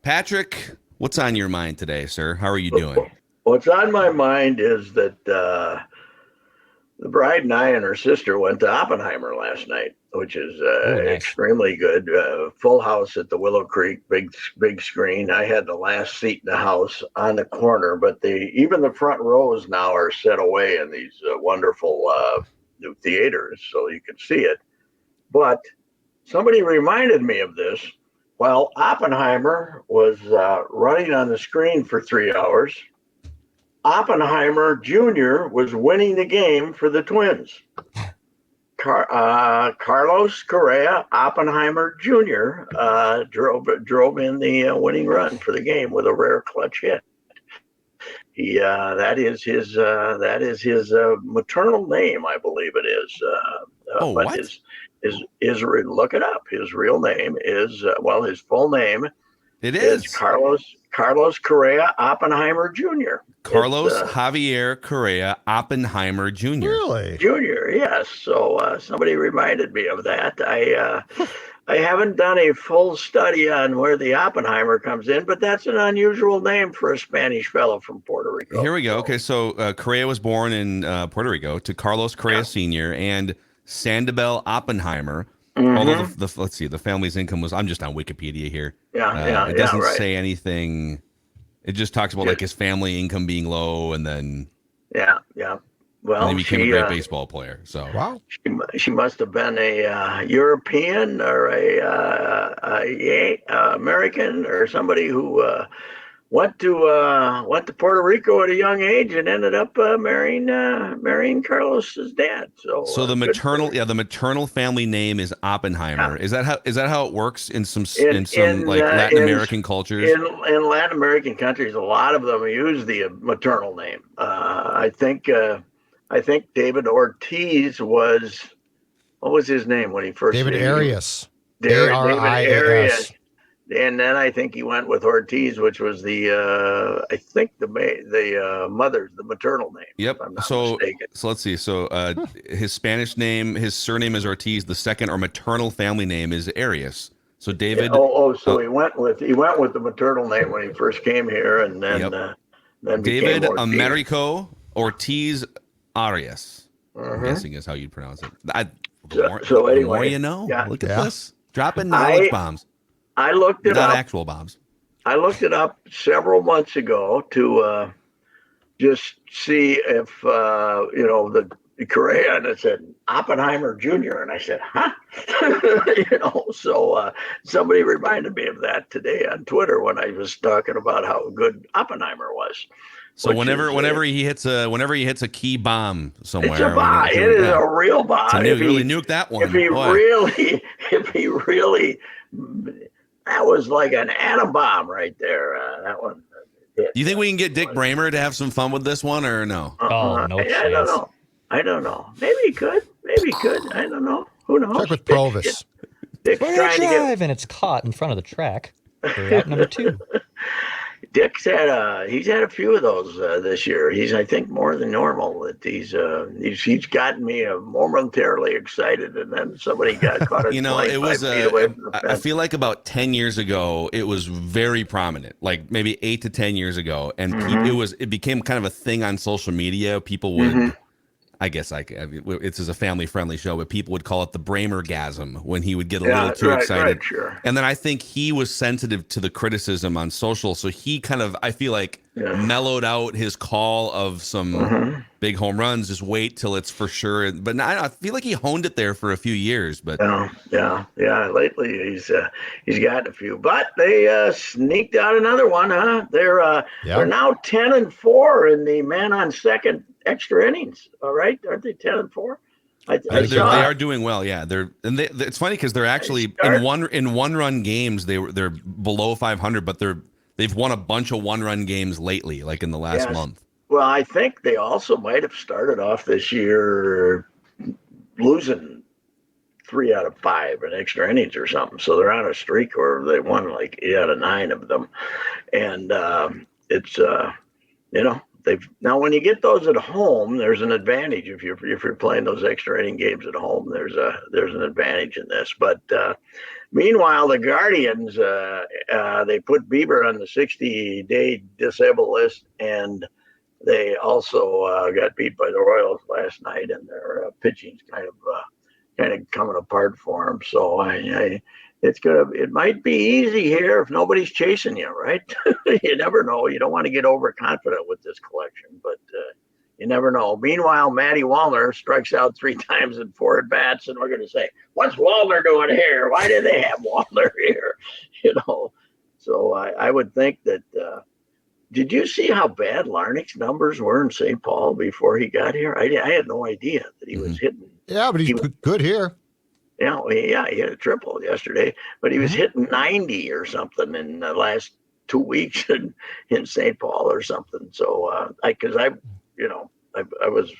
Patrick, what's on your mind today, sir? How are you doing? What's on my mind is that the bride and I and her sister went to Oppenheimer last night, which is Oh, nice. extremely good. Full house at the Willow Creek, big screen. I had the last seat in the house on the corner, but even the front rows now are set away in these wonderful new theaters, so you can see it. But somebody reminded me of this while Oppenheimer was running on the screen for 3 hours. Oppenheimer Jr. was winning the game for the Twins. Carlos Correa, Oppenheimer Jr. Drove in the winning run for the game with a rare clutch hit. That is his maternal name, I believe it is. Oh, But what? his look it up. His real name is his full name It is is Carlos Correa Oppenheimer Jr. Carlos Javier Correa Oppenheimer Jr. Really? Junior, yes. So somebody reminded me of that. I haven't done a full study on where the Oppenheimer comes in, but that's an unusual name for a Spanish fellow from Puerto Rico. Here we go. Okay, so Correa was born in Puerto Rico to Carlos Correa Sr. and Sanibel Oppenheimer. Although let's see, the family's income was. I'm just on Wikipedia here. It doesn't say anything. It just talks about like his family income being low, and then Well, and he became a great baseball player. So wow, she must have been a European or a American or somebody who went to Puerto Rico at a young age and ended up marrying Carlos's dad. So the maternal family name is Oppenheimer. Yeah. Is that how it works in some Latin American cultures? In Latin American countries, a lot of them use the maternal name. I think David Ortiz what was his name when he first? David Arias. David Arias. And then I think he went with Ortiz, which was the mother's, the maternal name. Yep. If I'm not mistaken. So let's see. So his Spanish name, his surname is Ortiz. The second or maternal family name is Arias. So David. So he went with the maternal name when he first came here, and then then David became Ortiz. Americo Ortiz Arias. I'm guessing is how you'd pronounce it. Anyway, the more you know. Look at this, dropping knowledge bombs. I looked it up. Not actual bombs. I looked it up several months ago to just see if the Correa, and it said Oppenheimer Jr. and I said, huh? So somebody reminded me of that today on Twitter when I was talking about how good Oppenheimer was. So whenever he hits a key bomb somewhere, it's a bomb. It is a real bomb. You really nuked that one. If he really, that was like an atom bomb right there. That one. Do you think we can get Dick Bramer to have some fun with this one, or no? Oh, no chance. I don't know. Maybe he could. I don't know. Who knows? Check with Provis. Dick's trying to get, and it's caught in front of the track. We're out number 2. Dick's had a few of those this year. He's, I think, more than normal. That he's gotten me momentarily excited, and then somebody got caught. It was. I feel like about 10 years ago, it was very prominent. Like maybe 8 to 10 years ago, and it became kind of a thing on social media. People would. I guess it's a family-friendly show, but people would call it the Bramer-gasm when he would get a little too excited. Right, sure. And then I think he was sensitive to the criticism on social, so he kind of, I feel like, mellowed out his call of some big home runs. Just wait till it's for sure. But I feel like he honed it there for a few years. But yeah. Lately he's gotten a few, but they sneaked out another one, huh? They're now 10-4 in the man on second extra innings. All right, aren't they 10-4? They are doing well. Yeah, it's funny because they're actually in one run games. They're below 500, but they've won a bunch of 1-run games lately, like in the last month. Well, I think they also might have started off this year losing 3 out of 5 in extra innings or something. So they're on a streak where they won like 8 out of 9 of them, and it's now when you get those at home, there's an advantage. If you're playing those extra inning games at home, there's an advantage in this. But Meanwhile, the Guardians, they put Bieber on the 60-day disabled list, and they also got beat by the Royals last night, and their pitching's kind of coming apart for them. So it might be easy here if nobody's chasing you, right? You never know. You don't want to get overconfident with this collection, but you never know. Meanwhile, Matty Wallner strikes out 3 times in 4 at bats, and we're going to say, "What's Wallner doing here? Why did they have Wallner here?" So I would think that. Did you see how bad Larnach's numbers were in St. Paul before he got here? I had no idea that he was hitting. Yeah, but he's good here. Yeah, he had a triple yesterday, but he was hitting 90 or something in the last 2 weeks in St. Paul or something. So I was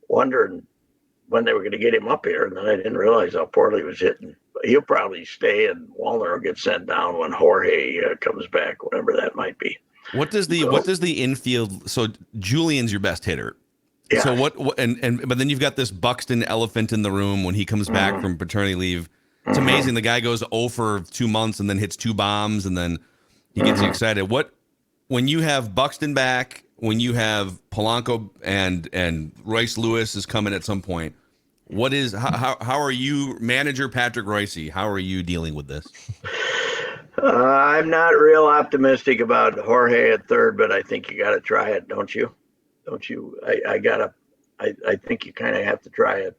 wondering when they were going to get him up here, and then I didn't realize how poorly he was hitting. But he'll probably stay, and Wallner will get sent down when Jorge comes back, whatever that might be. What does the infield? So Julian's your best hitter. Yeah. So but then you've got this Buxton elephant in the room when he comes back from paternity leave. It's amazing. The guy goes 0 for 2 months and then hits 2 bombs, and then he gets you excited. When you have Buxton back, when you have Polanco and Royce Lewis is coming at some point, how are you, manager Patrick Royce? How are you dealing with this? I'm not real optimistic about Jorge at third, but I think you got to try it, don't you? Don't you? I think you kind of have to try it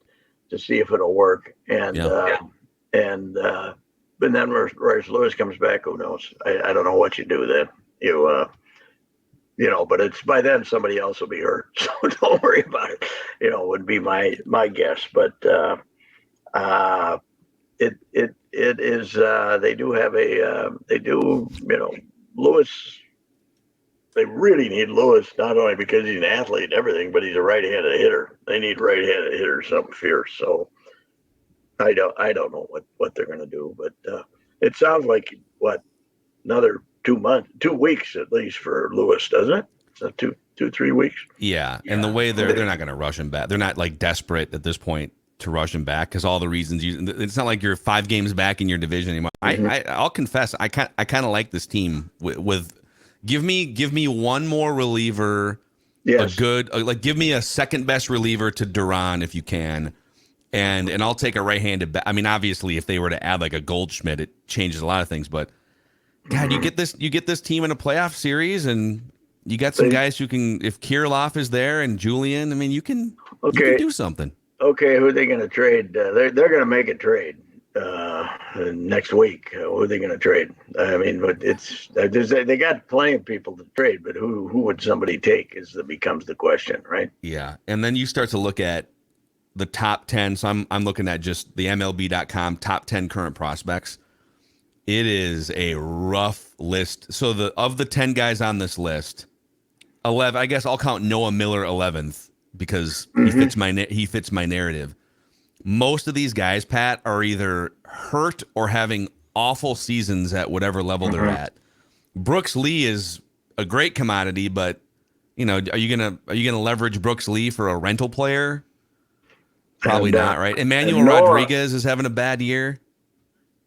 to see if it'll work. And then when Royce Lewis comes back, who knows? I don't know what you do then. But it's by then somebody else will be hurt, so don't worry about it. Would be my guess. But it is. They do have Lewis. They really need Lewis, not only because he's an athlete and everything, but he's a right-handed hitter. They need right-handed hitters, something fierce. So I don't know what they're going to do, but it sounds like another 2 weeks at least for Lewis, doesn't it? So 3 weeks. Yeah, and the way they're not going to rush him back. They're not like desperate at this point to rush him back because all the reasons it's not like you're 5 games back in your division anymore. I'll confess, I kind of like this team with give me one more reliever. Yes. Give me a second best reliever to Duran if you can. And I'll take a right-handed bat. I mean, obviously, if they were to add like a Goldschmidt, it changes a lot of things. But God, you get this team in a playoff series, and you got some guys who can. If Kirilloff is there and Julian, I mean, you can do something. Okay, who are they going to trade? They're going to make a trade next week. Who are they going to trade? I mean, but they got plenty of people to trade, but who would somebody take becomes the question, right? Yeah, and then you start to look at the top 10. So I'm looking at just the MLB.com top 10 current prospects. It is a rough list. So of the 10 guys on this list, 11. I guess I'll count Noah Miller 11th because he fits my narrative. Most of these guys, Pat, are either hurt or having awful seasons at whatever level they're at. Brooks Lee is a great commodity, but are you gonna leverage Brooks Lee for a rental player? Probably not, right? Emmanuel Rodriguez is having a bad year.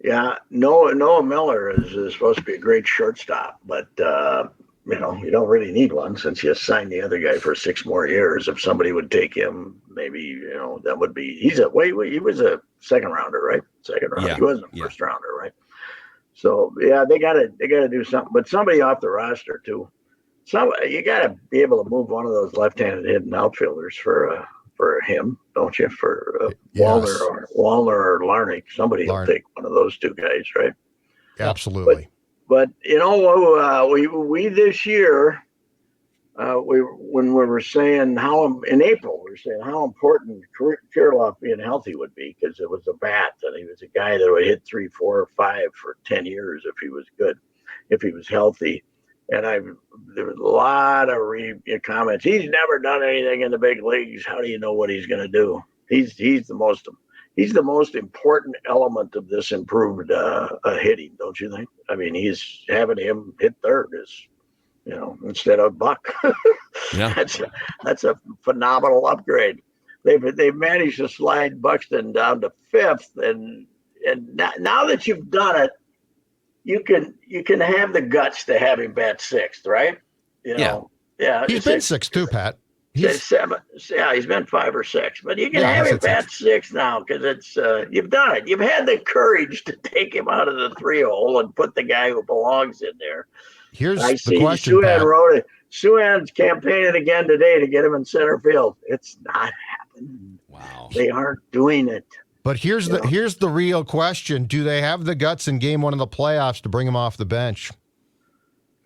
Yeah, Noah Miller is supposed to be a great shortstop, but you don't really need one since you signed the other guy for 6 more years. If somebody would take him, maybe that would be. He was a second rounder, right? Second rounder. Yeah, he wasn't a first rounder, right? So yeah, they gotta do something, but somebody off the roster too. So you gotta be able to move one of those left-handed hitting outfielders for him, don't you? For Wallner or Larnach, somebody will take one of those 2 guys, right? Absolutely. But we this year, when we were saying in April, we were saying how important Kirilloff being healthy would be because it was a bat and he was a guy that would hit 3, 4, or 5 for 10 years if he was good, if he was healthy. And there was a lot of comments. He's never done anything in the big leagues. How do you know what he's going to do? He's the most important element of this improved hitting, don't you think? I mean, he's having him hit third instead of Buck. Yeah, that's a phenomenal upgrade. They've managed to slide Buxton down to 5th, and now that you've done it, you can have the guts to have him bat sixth, right? Yeah. He's been 6'2", Pat. He's 7. Yeah, he's been 5 or 6, but you can have him bat 6 now because it's you've done it. You've had the courage to take him out of the 3-hole and put the guy who belongs in there. Here's the question, Pat. Suan's campaigning again today to get him in center field. It's not happening. Wow, they aren't doing it. But here's the real question: do they have the guts in Game 1 of the playoffs to bring him off the bench?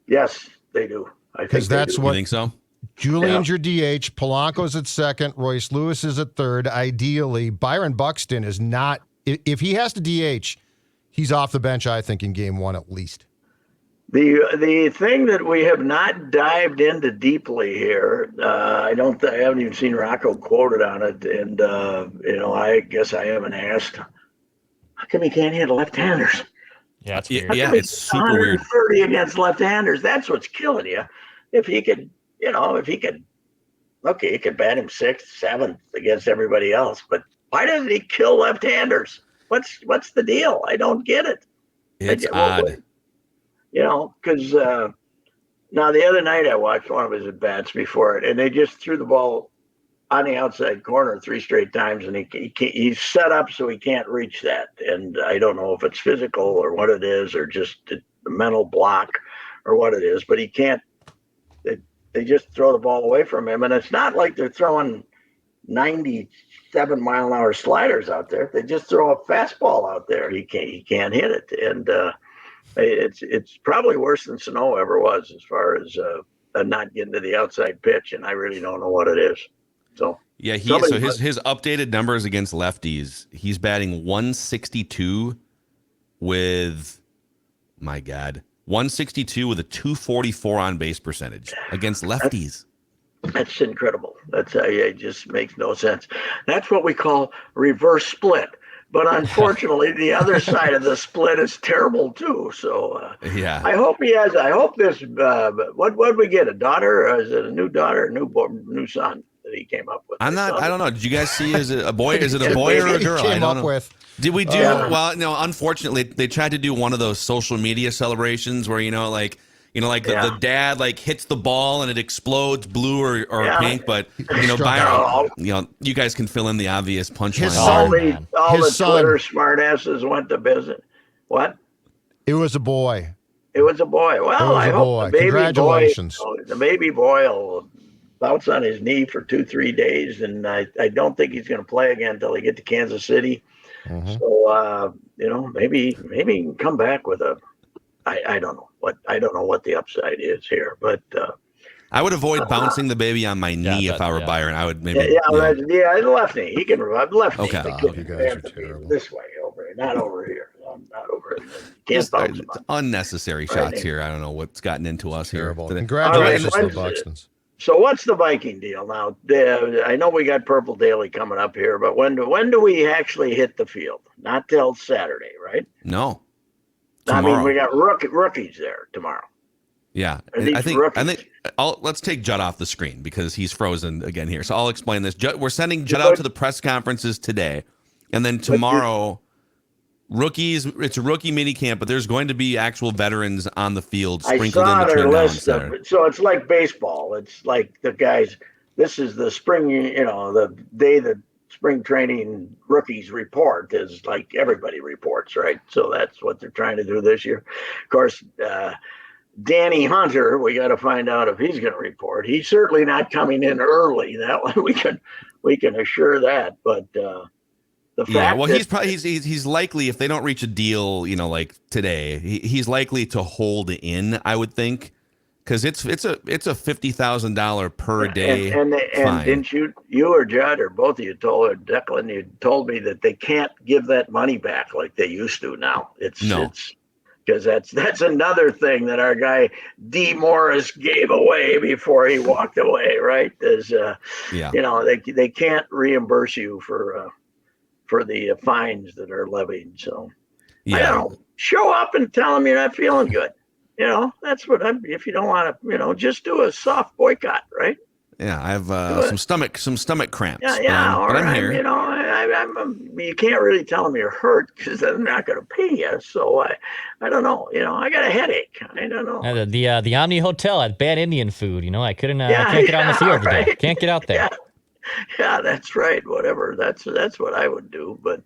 Yes, they do. I think that's what. You think so? Julian's your DH. Polanco's at second. Royce Lewis is at third. Ideally, Byron Buxton is not. If he has to DH, he's off the bench, I think, in Game 1 at least. The thing that we have not dived into deeply here, I haven't even seen Rocco quoted on it, and I guess I haven't asked. How come he can't hit left-handers? Yeah, it's weird. Yeah, it's super weird. 130 against left-handers. That's what's killing you. If he could, he could bat him 6th, 7th against everybody else. But why doesn't he kill left-handers? What's the deal? I don't get it. It's odd. Because now the other night I watched one of his at-bats before it, and they just threw the ball on the outside corner 3 straight times, and he's set up so he can't reach that. And I don't know if it's physical or what it is, or just a mental block or what it is, but he can't. They just throw the ball away from him, and it's not like they're throwing 97-mile-an-hour sliders out there. They just throw a fastball out there. He can't hit it, and it's probably worse than Sano ever was as far as not getting to the outside pitch, and I really don't know what it is. So yeah, his updated numbers against lefties, he's batting 162 with, my God, 162 with a 244 on base percentage against lefties. That's incredible. It just makes no sense. That's what we call reverse split. But unfortunately, the other side of the split is terrible too. So yeah, I hope he has. I hope this. What we get? A daughter? Or is it a new daughter? New son that he came up with? I don't know. Did you guys see? Is it a boy? Is it a boy or a girl? I don't know. Did we do? Well, no. Unfortunately, they tried to do one of those social media celebrations where the dad hits the ball and it explodes blue or pink, but Byron, you guys can fill in the obvious punchline. All the Twitter smartasses went to visit. What? It was a boy. It was a boy. Well, I hope the baby boy will bounce on his knee for 2-3 days, and I don't think he's going to play again until they get to Kansas City. Mm-hmm. So maybe he can come back with a. I don't know what the upside is here, but I would avoid bouncing the baby on my knee if I were Byron. I would maybe the left knee. He can revive left knee. Okay, you guys are terrible. This way over here, not over here. Not over here. Can't bounce him. Unnecessary shots here. I don't know what's gotten into us terrible. Here. Congratulations to the Buxtons. So what's the Viking deal now? I know we got Purple Daily coming up here, but when do we actually hit the field? Not till Saturday, right? No. Tomorrow. I mean, we got rookies there tomorrow. Yeah, I think. Let's take Judd off the screen because he's frozen again here. So I'll explain this. We're sending Judd out to the press conferences today, and then tomorrow, rookies. It's a rookie mini camp, but there's going to be actual veterans on the field sprinkled in between now and Saturday. So it's like baseball. It's like the guys. This is the spring. The day that spring training rookies report is like everybody reports, right? So that's what they're trying to do this year. Of course, Danny Hunter, we got to find out if he's going to report. He's certainly not coming in early. That one we can assure that. But the fact he's likely, if they don't reach a deal, like today, he's likely to hold in, I would think. Because it's a $50,000 per day and fine. Didn't you or Judd or both of you Declan, you told me that they can't give that money back like they used to now. It's because that's another thing that our guy D. Morris gave away before he walked away, right? They can't reimburse you for the fines that are levied. So I don't know. Show up and tell them you're not feeling good. That's what if you don't want to, just do a soft boycott, right? Yeah, I have some stomach cramps. Yeah, but I'm here. you can't really tell them you're hurt because they're not going to pay you. So I don't know. I got a headache. I don't know. The Omni Hotel had bad Indian food. I couldn't. Yeah, I can't get on the field right. today. Can't get out there. Yeah, that's right. Whatever. That's what I would do. But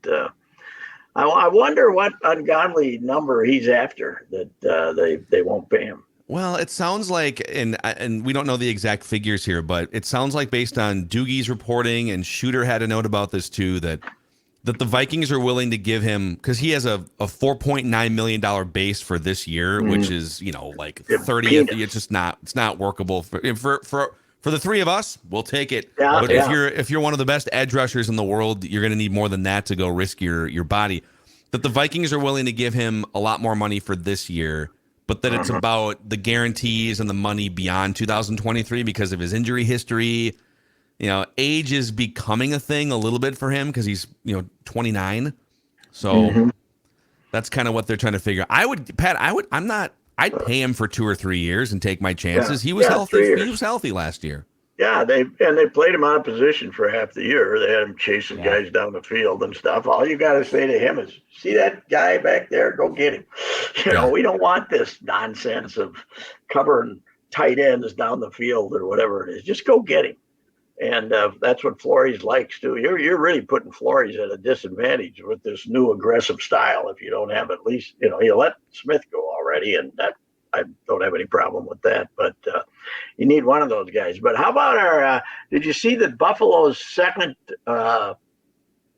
I wonder what ungodly number he's after that they won't pay him. Well, it sounds like, and we don't know the exact figures here, but it sounds like based on Doogie's reporting, and Shooter had a note about this too, that the Vikings are willing to give him, because he has a $4.9 million base for this year, which is like 30th. It's not workable for the three of us. We'll take it. Yeah, but if you're one of the best edge rushers in the world, you're going to need more than that to go risk your body. That the Vikings are willing to give him a lot more money for this year, but that it's about the guarantees and the money beyond 2023 because of his injury history. Age is becoming a thing a little bit for him because he's 29. So that's kind of what they're trying to figure. I'd pay him for 2 or 3 years and take my chances. He was healthy. He was healthy last year. Yeah, they played him out of position for half the year. They had him chasing guys down the field and stuff. All you got to say to him is, "See that guy back there? Go get him." We don't want this nonsense of covering tight ends down the field or whatever it is. Just go get him. And that's what Flores likes too. You're really putting Flores at a disadvantage with this new aggressive style. If you don't have at least, you let Smith go already, and that I don't have any problem with that. But you need one of those guys. But how about our? Did you see that Buffalo's second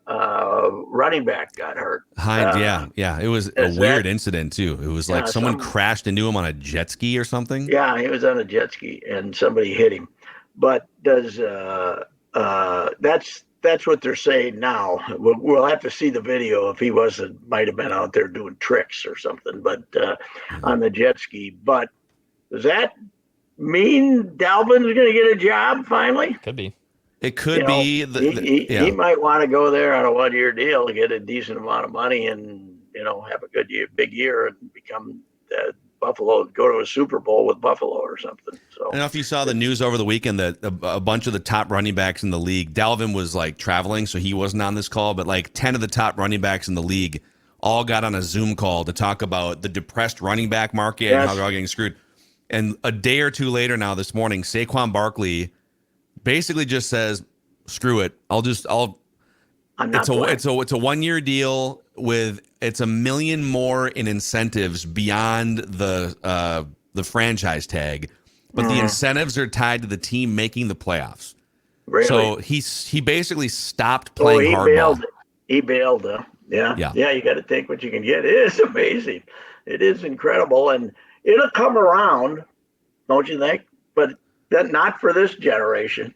running back got hurt? Hines, yeah. It was a weird incident too. It was like someone crashed into him on a jet ski or something. Yeah, he was on a jet ski and somebody hit him. But that's what they're saying now. We'll have to see the video if he might have been out there doing tricks or something, but on the jet ski. But does that mean Dalvin's going to get a job finally? Could be. It could be. He might want to go there on a 1-year deal to get a decent amount of money and have a big year and become Buffalo, go to a Super Bowl with Buffalo or something. So I don't know if you saw the news over the weekend that a bunch of the top running backs in the league, Dalvin was like traveling, so he wasn't on this call, but like 10 of the top running backs in the league all got on a Zoom call to talk about the depressed running back market and how they're all getting screwed. And a day or two later now, this morning, Saquon Barkley basically just says, "Screw it. It's a 1-year deal with it's $1 million more in incentives beyond the franchise tag, but the incentives are tied to the team making the playoffs." Really? So he basically stopped playing hardball. He bailed. Yeah. You got to take what you can get. It is amazing. It is incredible, and it'll come around, don't you think? But not for this generation.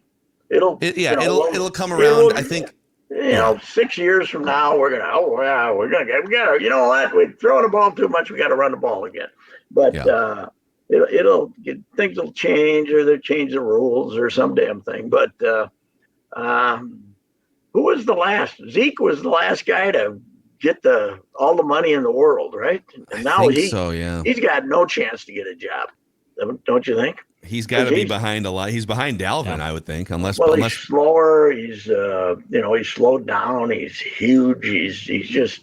It'll come around. I think. 6 years from now, we gotta, you know what? We're throwing the ball too much. We got to run the ball again. But things will change, or they'll change the rules, or some damn thing. But who was the last? Zeke was the last guy to get all the money in the world, right? And now he's got no chance to get a job. Don't you think? He's got to be behind a lot. He's behind Dalvin, I would think, unless he's slower. He's he's slowed down. He's huge. He's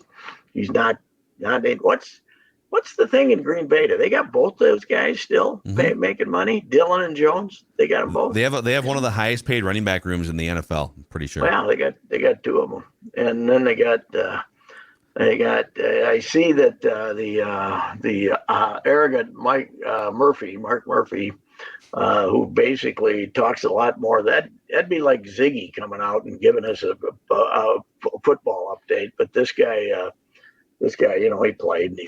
not. What's the thing in Green Bay? Do they got both those guys still making money? Dillon and Jones. They got them both. They have one of the highest paid running back rooms in the NFL. I'm pretty sure. Well, they got 2 of them, and then they got. I see that the arrogant Mark Murphy, who basically talks a lot more. That'd be like Ziggy coming out and giving us a football update. But this guy, he played.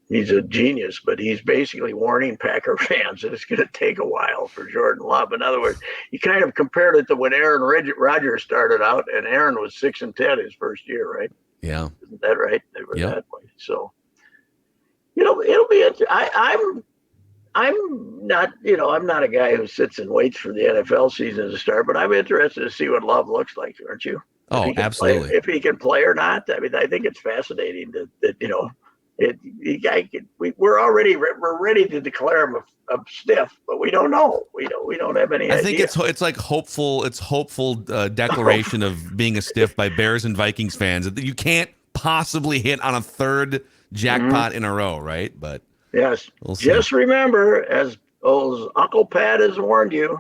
He's a genius. But he's basically warning Packer fans that it's going to take a while for Jordan Love. In other words, he kind of compared it to when Aaron Rodgers started out, and Aaron was 6-10 his first year, right? Yeah, isn't that right? They were that way. So, it'll be. I'm not a guy who sits and waits for the NFL season to start, but I'm interested to see what Love looks like, aren't you? Oh, absolutely. If he can play or not. I mean, I think it's fascinating that We're ready to declare him a stiff, but we don't know. We don't have any idea. I think it's like hopeful. It's hopeful declaration of being a stiff by Bears and Vikings fans. You can't possibly hit on a third jackpot in a row, right? But yes, we'll see. Just remember, as Uncle Pat has warned you,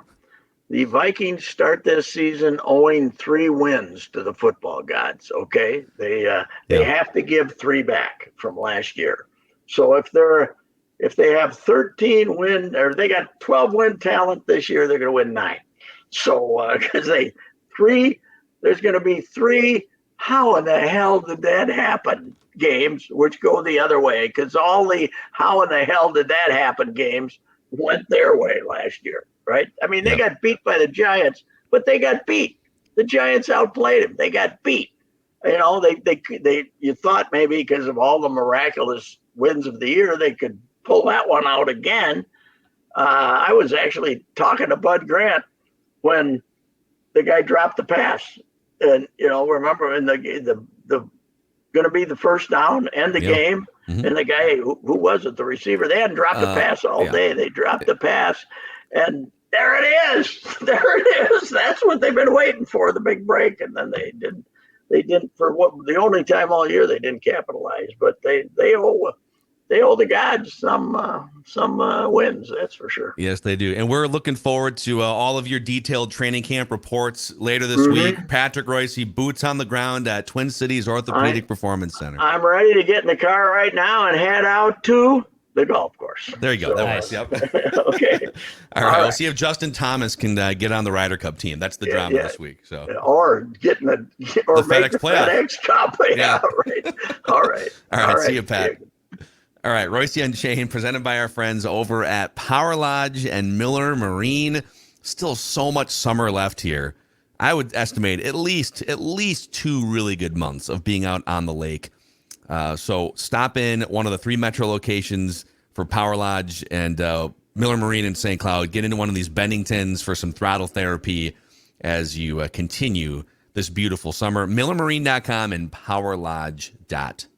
the Vikings start this season owing 3 wins to the football gods. Okay, they have to give 3 back from last year. So if they have 13 win, or they got 12 win talent this year, they're going to win 9. So because there's going to be 3. How in the hell did that happen? Games which go the other way, because all the how in the hell did that happen games went their way last year, right? I mean, they got beat by the Giants, but they got beat. The Giants outplayed them. They got beat. You know, they you thought maybe because of all the miraculous wins of the year, they could pull that one out again. I was actually talking to Bud Grant when the guy dropped the pass, and remember in the going to be the first down and the game. Mm-hmm. And the guy who was it, the receiver, they hadn't dropped a pass all day. They dropped the pass, and there it is. There it is. That's what they've been waiting for, the big break. And then they didn't for what the only time all year they didn't capitalize. But they owe the gods some wins, that's for sure. Yes, they do. And we're looking forward to all of your detailed training camp reports later this week. Patrick Royce, boots on the ground at Twin Cities Orthopedic Performance Center. I'm ready to get in the car right now and head out to the golf course. There you go. So, that works. Yep. Okay. All right. We'll see if Justin Thomas can get on the Ryder Cup team. That's the drama this week. So, or get in the FedEx playoff. FedEx Cup. Yeah. Right. All right. All right. See you, Pat. All right, Royce Unchained, presented by our friends over at Power Lodge and Miller Marine. Still so much summer left here. I would estimate at least 2 really good months of being out on the lake. So stop in one of the 3 metro locations for Power Lodge and Miller Marine in St. Cloud. Get into one of these Benningtons for some throttle therapy as you continue this beautiful summer. MillerMarine.com and PowerLodge.com.